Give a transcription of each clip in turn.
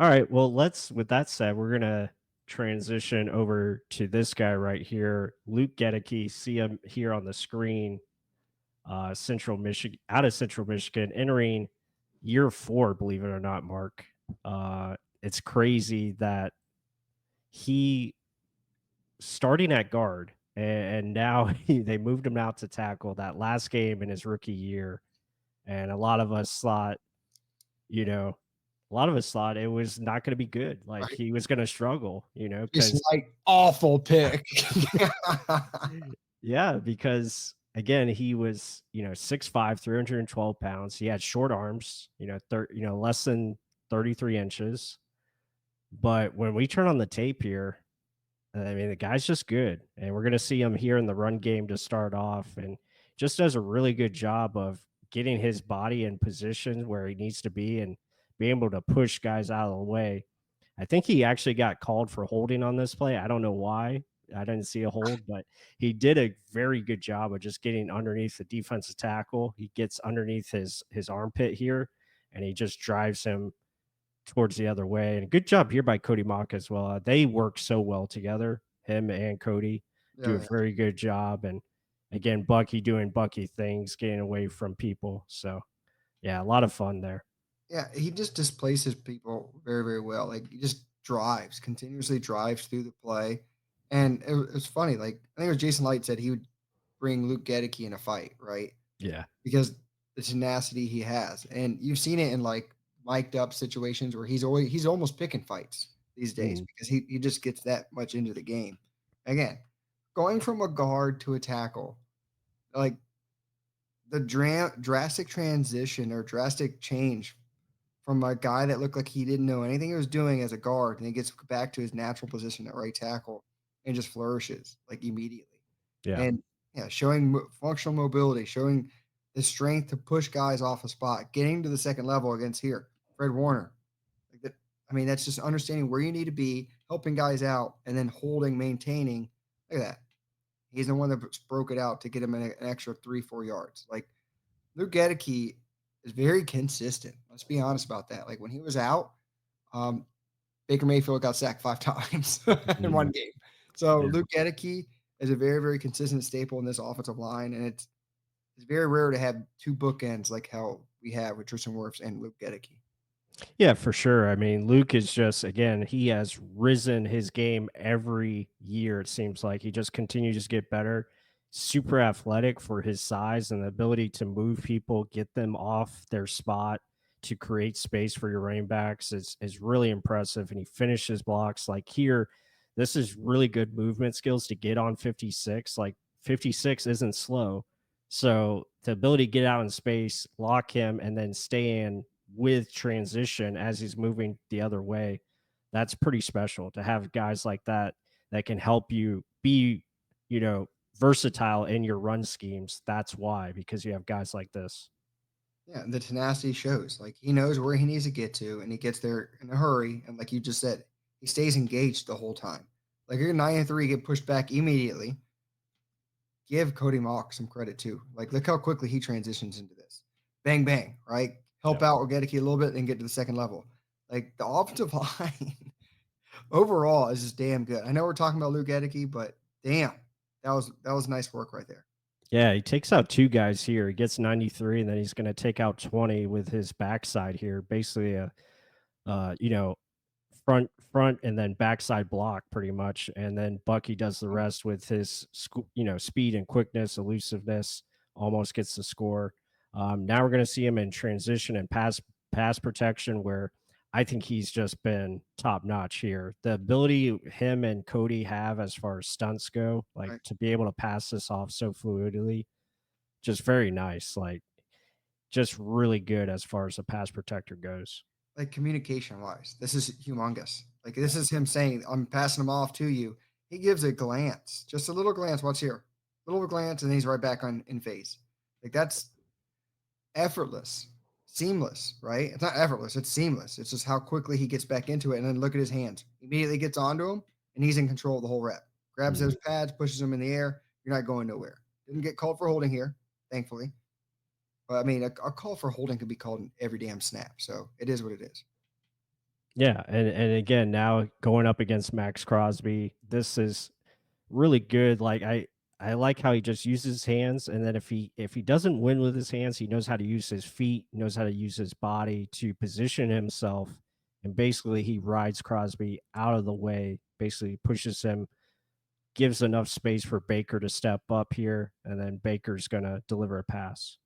All right. Well, with that said, we're gonna transition over to this guy right here, Luke Goedeke. See him here on the screen. Central Michigan, out of Central Michigan, entering year 4, believe it or not, Mark. It's crazy that he starting at guard and now they moved him out to tackle that last game in his rookie year. And a lot of us thought, you know, a lot of us thought it was not going to be good. Like Right. he was going to struggle, Just because like awful pick. yeah, because again, he was, 6'5", 312 pounds. He had short arms, less than 33 inches. But when we turn on the tape here, I mean, the guy's just good. And we're going to see him here in the run game to start off, and just does a really good job of getting his body in position where he needs to be and being able to push guys out of the way. I think he actually got called for holding on this play. I don't know why. I didn't see a hold, but he did a very good job of just getting underneath the defensive tackle. He gets underneath his armpit here, and he just drives him towards the other way. And good job here by Cody Mock as well. They work so well together. Him and Cody do a Yeah, very good job. And again, Bucky doing Bucky things, getting away from people. So yeah, a lot of fun there. yeah, he just displaces people very, very well. Like he just drives, continuously drives through the play. And it was funny. Like I think it was Jason Light said he would bring Luke Gedeke in a fight, right? Yeah. Because the tenacity he has. And you've seen it in like mic'd up situations where he's almost picking fights these days Mm. because he just gets that much into the game. Again, going from a guard to a tackle, like the drastic transition or drastic change from a guy that looked like he didn't know anything he was doing as a guard, and he gets back to his natural position at right tackle and just flourishes like immediately. Yeah. And yeah, showing functional mobility, showing the strength to push guys off a spot, getting to the second level against here, Fred Warner. Like that, I mean, that's just understanding where you need to be, helping guys out, and then holding, maintaining. Look at that. He's the one that broke it out to get him an extra 3-4 yards. Like Luke Gedeke is very consistent. Let's be honest about that. Like when he was out, um, Baker Mayfield got sacked 5 times in one Mhm. game. So Yeah. Luke Gedeke is a very, very consistent staple in this offensive line, and it's very rare to have two bookends like how we have with Tristan Wirfs and Luke Gedeke. Yeah, for sure. I mean, Luke is just, again, he has risen his game every year. It seems like he just continues to get better. Super athletic for his size and the ability to move people, get them off their spot to create space for your running backs is really impressive. And he finishes blocks like here. This is really good movement skills to get on 56. Like 56 isn't slow. So the ability to get out in space, lock him, and then stay in with transition as he's moving the other way, that's pretty special to have guys like that that can help you be, versatile in your run schemes. That's why, because you have guys like this. Yeah, the tenacity shows. Like he knows where he needs to get to, and he gets there in a hurry. And like you just said, he stays engaged the whole time. Like you're 9-3, get pushed back immediately. Give Cody Mock some credit too. Like, look how quickly he transitions into this. Bang, bang, right? Help Yep. out Orgetic a little bit, then get to the second level. Like the offensive line overall is just damn good. I know we're talking about Luke Gedeke, but damn, that was nice work right there. Yeah, he takes out two guys here. He gets 93, and then he's going to take out 20 with his backside here. Basically, a uh, you know, front and then backside block pretty much, and then Bucky does the rest with his speed and quickness, elusiveness, almost gets the score. Now we're going to see him in transition and pass protection, where I think he's just been top notch here. The ability him and Cody have as far as stunts go, like Right? to be able to pass this off so fluidly, just very nice. Like just really good as far as the pass protector goes. Like communication wise, this is humongous. Like this Yeah. is him saying, "I'm passing him off to you." He gives a glance, just a little glance. What's here? Little glance, and then he's right back on in phase. Like that's effortless, seamless, right? It's not effortless, it's seamless. It's just how quickly he gets back into it. And then look at his hands. Immediately gets onto him, and he's in control of the whole rep. Grabs Mhm. those pads, pushes them in the air. You're not going nowhere. Didn't get called for holding here, thankfully. But I mean, a call for holding could be called in every damn snap. So it is what it is. Yeah, and again, now going up against Max Crosby, this is really good. Like I like how he just uses his hands, and then if he doesn't win with his hands, he knows how to use his feet, knows how to use his body to position himself, and basically he rides Crosby out of the way, basically pushes him, gives enough space for Baker to step up here, and then Baker's gonna deliver a pass.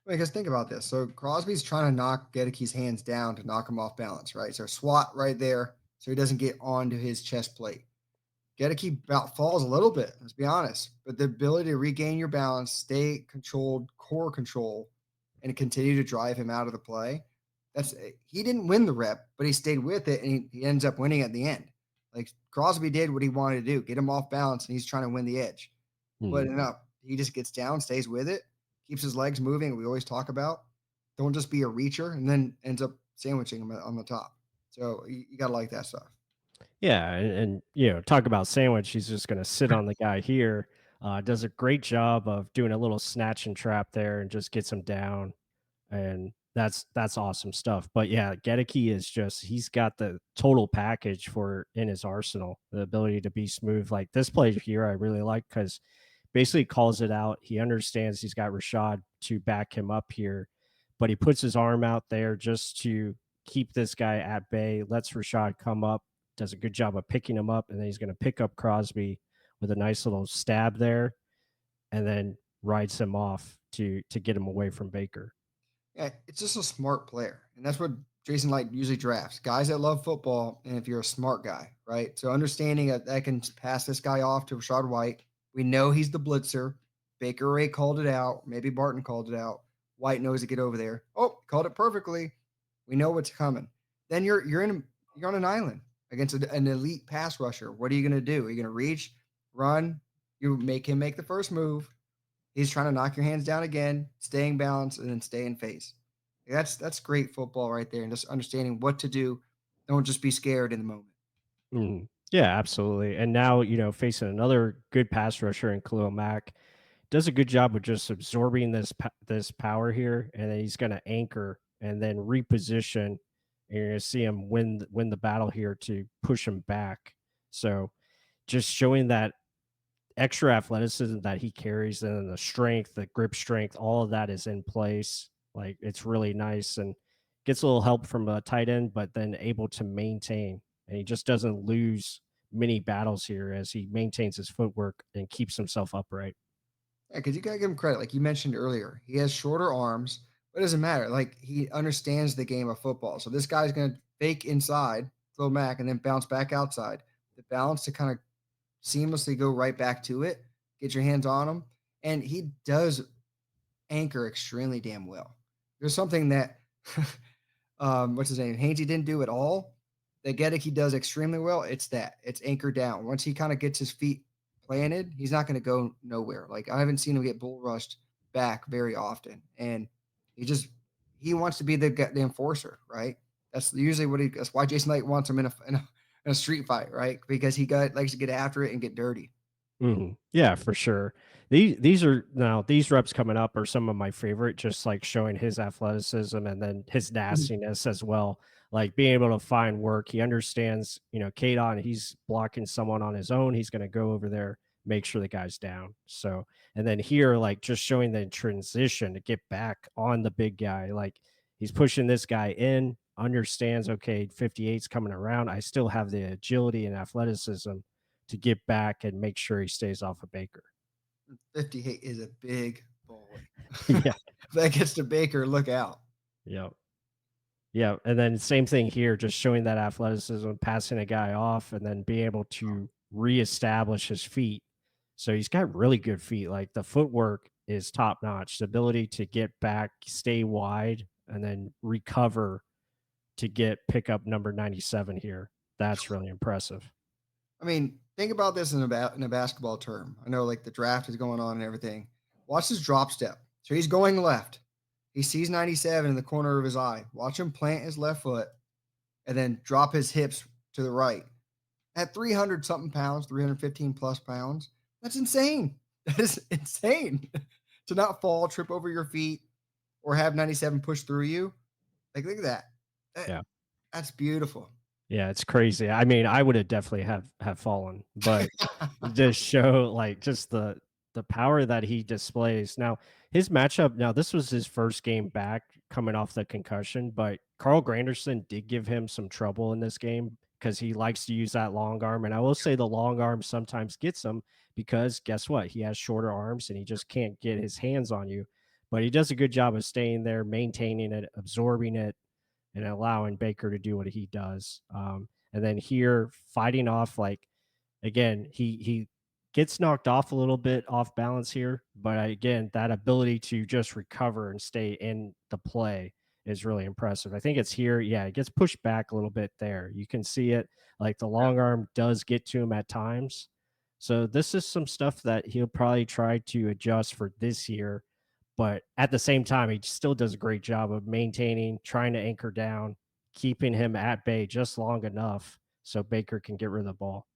Because think about this. So Crosby's trying to knock Gedeke's hands down to knock him off balance, right? So swat right there so he doesn't get onto his chest plate. Gedeke about falls a little bit, let's be honest. But the ability to regain your balance, stay controlled, core control, and continue to drive him out of the play. He didn't win the rep, but he stayed with it and he ends up winning at the end. Like Crosby did what he wanted to do, get him off balance, and he's trying to win the edge. But Mhm. enough. He just gets down, stays with it, keeps his legs moving. We always talk about don't just be a reacher and then ends up sandwiching him on the top. So you got to like that stuff. Yeah, and talk about sandwich. He's just going to sit on the guy here. Does a great job of doing a little snatch and trap there, and just gets him down. And that's awesome stuff. But yeah, Gedeke is just he's got the total package for in his arsenal. The ability to be smooth. Like this play here, I really like because basically calls it out. He understands he's got Rashad to back him up here, but he puts his arm out there just to keep this guy at bay, lets Rashad come up, does a good job of picking him up, and then he's going to pick up Crosby with a nice little stab there, and then rides him off to get him away from Baker. Yeah, it's just a smart player. And that's what Jason Light usually drafts guys that love football. And if you're a smart guy, right? So understanding that I can pass this guy off to Rashad White. We know he's the blitzer. Baker Ray called it out. Maybe Barton called it out. White knows to get over there. Oh, called it perfectly. We know what's coming. Then you're on an island against an elite pass rusher. What are you going to do? Are you going to reach, run? You make him make the first move. He's trying to knock your hands down again, staying balanced, and then stay in phase. That's great football right there, and just understanding what to do. Don't just be scared in the moment. Mhm. Yeah, absolutely. And now, facing another good pass rusher in Khalil Mack, does a good job of just absorbing this power here, and then he's going to anchor and then reposition. And you're going to see him win the battle here to push him back. So just showing that extra athleticism that he carries, and then the strength, the grip strength, all of that is in place. Like it's really nice, and gets a little help from a tight end, but then able to maintain. And he just doesn't lose many battles here as he maintains his footwork and keeps himself upright. Yeah, because you gotta give him credit. Like you mentioned earlier, he has shorter arms, but it doesn't matter. Like he understands the game of football. So this guy's gonna fake inside, throw back, and then bounce back outside. The balance to kind of seamlessly go right back to it, get your hands on him, and he does anchor extremely damn well. There's something that what's his name? Hainsey didn't do at all. That Gedeke does extremely well. It's that. It's anchored down. Once he kind of gets his feet planted, he's not going to go nowhere. Like I haven't seen him get bull rushed back very often, and he just he wants to be the enforcer, right? That's usually what he. That's why Jason Light wants him in a street fight, right? Because he likes to get after it and get dirty. Mhm. Yeah, for sure. These reps coming up are some of my favorite, just like showing his athleticism and then his Mhm. nastiness as well. Like being able to find work. He understands, Kadon, he's blocking someone on his own. He's going to go over there, make sure the guy's down. So, and then here, like just showing the transition to get back on the big guy. Like he's pushing this guy in, understands, okay, 58's coming around. I still have the agility and athleticism to get back and make sure he stays off of Baker. 58 is a big boy. Yeah. If that gets to Baker, look out. Yeah. Yeah. And then same thing here, just showing that athleticism, passing a guy off, and then being able to reestablish his feet. So he's got really good feet. Like the footwork is top notch. The ability to get back, stay wide, and then recover to pick up number 97 here. That's really impressive. I mean, think about this in a basketball term. I know like the draft is going on and everything. Watch his drop step. So he's going left. He sees 97 in the corner of his eye. Watch him plant his left foot and then drop his hips to the right. At 300 something pounds, 315 plus pounds, that's insane. That is insane to not fall, trip over your feet, or have 97 push through you. Like, look at that. That Yeah. That's beautiful. Yeah, it's crazy. I mean, I would have definitely have fallen, but just show like just the power that he displays. Now, his matchup, now this was his first game back coming off the concussion, but Carl Granderson did give him some trouble in this game because he likes to use that long arm. And I will say the long arm sometimes gets him because guess what? He has shorter arms and he just can't get his hands on you. But he does a good job of staying there, maintaining it, absorbing it, and allowing Baker to do what he does. And then here fighting off like again, he gets knocked off a little bit off balance here, but again, that ability to just recover and stay in the play is really impressive. I think it's here, yeah, it gets pushed back a little bit there. You can see it like the Yeah. long arm does get to him at times. So this is some stuff that he'll probably try to adjust for this year, but at the same time, he still does a great job of maintaining, trying to anchor down, keeping him at bay just long enough so Baker can get rid of the ball.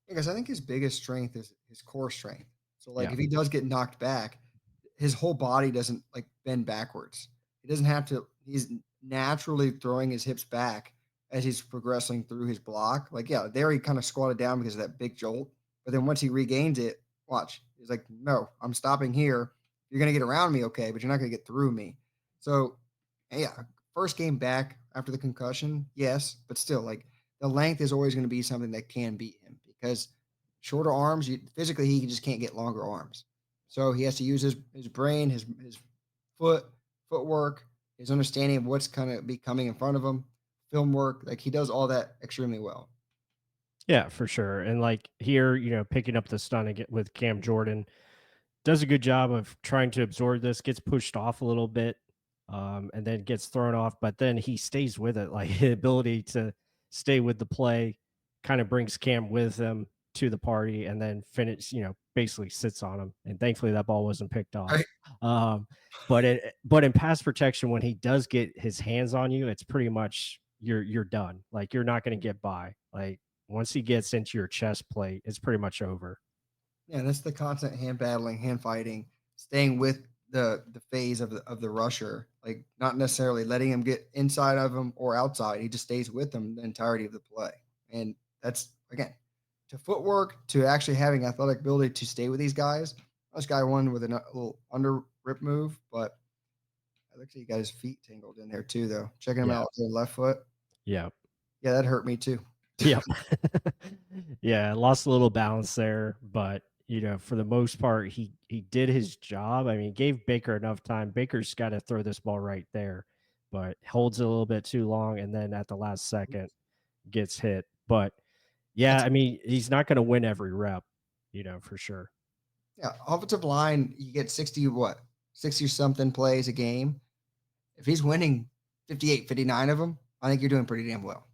Because I think his biggest strength is his core strength. So, like, Yeah. if he does get knocked back, his whole body doesn't, like, bend backwards. He doesn't have to he's naturally throwing his hips back as he's progressing through his block. Like, yeah, there he kinda squatted down because of that big jolt, but then once he regains it, watch, he's like, "No, I'm stopping here. You're gonna get around me, okay, but you're not gonna get through me." So, yeah, first game back after the concussion, yes, but still, like, the length is always gonna be something that can beat him because shorter arms, physically, he just can't get longer arms. So he has to use his brain, his foot footwork, his understanding of what's kind of be coming in front of him, film work. Like he does all that extremely well. Yeah, for sure. And like here, picking up the stun again with Cam Jordan does a good job of trying to absorb this, gets pushed off a little bit, and then gets thrown off, but then he stays with it. Like his ability to stay with the play kind of brings Cam with him to the party and then finish, basically sits on him. And thankfully that ball wasn't picked off. Right. Um, but in pass protection, when he does get his hands on you, it's pretty much you're done. Like you're not going to get by. Like once he gets into your chest plate, it's pretty much over. Yeah, that's the constant hand battling, hand fighting, staying with the phase of the rusher, like not necessarily letting him get inside of him or outside. He just stays with them the entirety of the play. And that's again to footwork to actually having athletic ability to stay with these guys. This guy won with a little under rip move, but it looks like he got his feet tangled in there too, though. Checking him Yeah. out with the left foot. Yeah. Yeah, that hurt me too. Yep. Yeah, lost a little balance there, but for the most part, he did his job. I mean, gave Baker enough time. Baker's got to throw this ball right there, but holds it a little bit too long, and then at the last second gets hit. But yeah, That's I mean, he's not going to win every rep, for sure. yeah, offensive line, you get 60 what? 60 something plays a game. If he's winning 58, 59 of them, I think you're doing pretty damn well.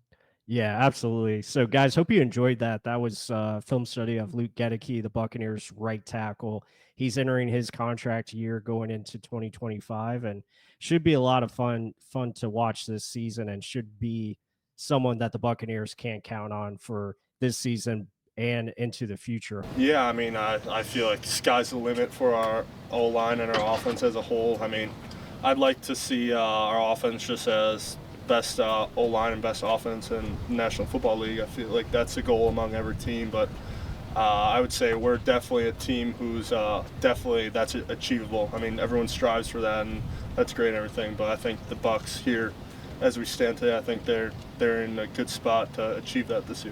Yeah, absolutely. So, guys, hope you enjoyed that. That was film study of Luke Goedeke, the Buccaneers' right tackle. He's entering his contract year going into 2025, and should be a lot of fun to watch this season, and should be someone that the Buccaneers can't count on for this season and into the future. Yeah, I mean, I feel like sky's the limit for our O line and our offense as a whole. I mean, I'd like to see our offense just as best O line and best offense in the National Football League. I feel like that's a goal among every team, but I would say we're definitely a team who's definitely that's achievable. I mean, everyone strives for that, and that's great and everything. But I think the Bucs here, as we stand today, I think they're in a good spot to achieve that this year.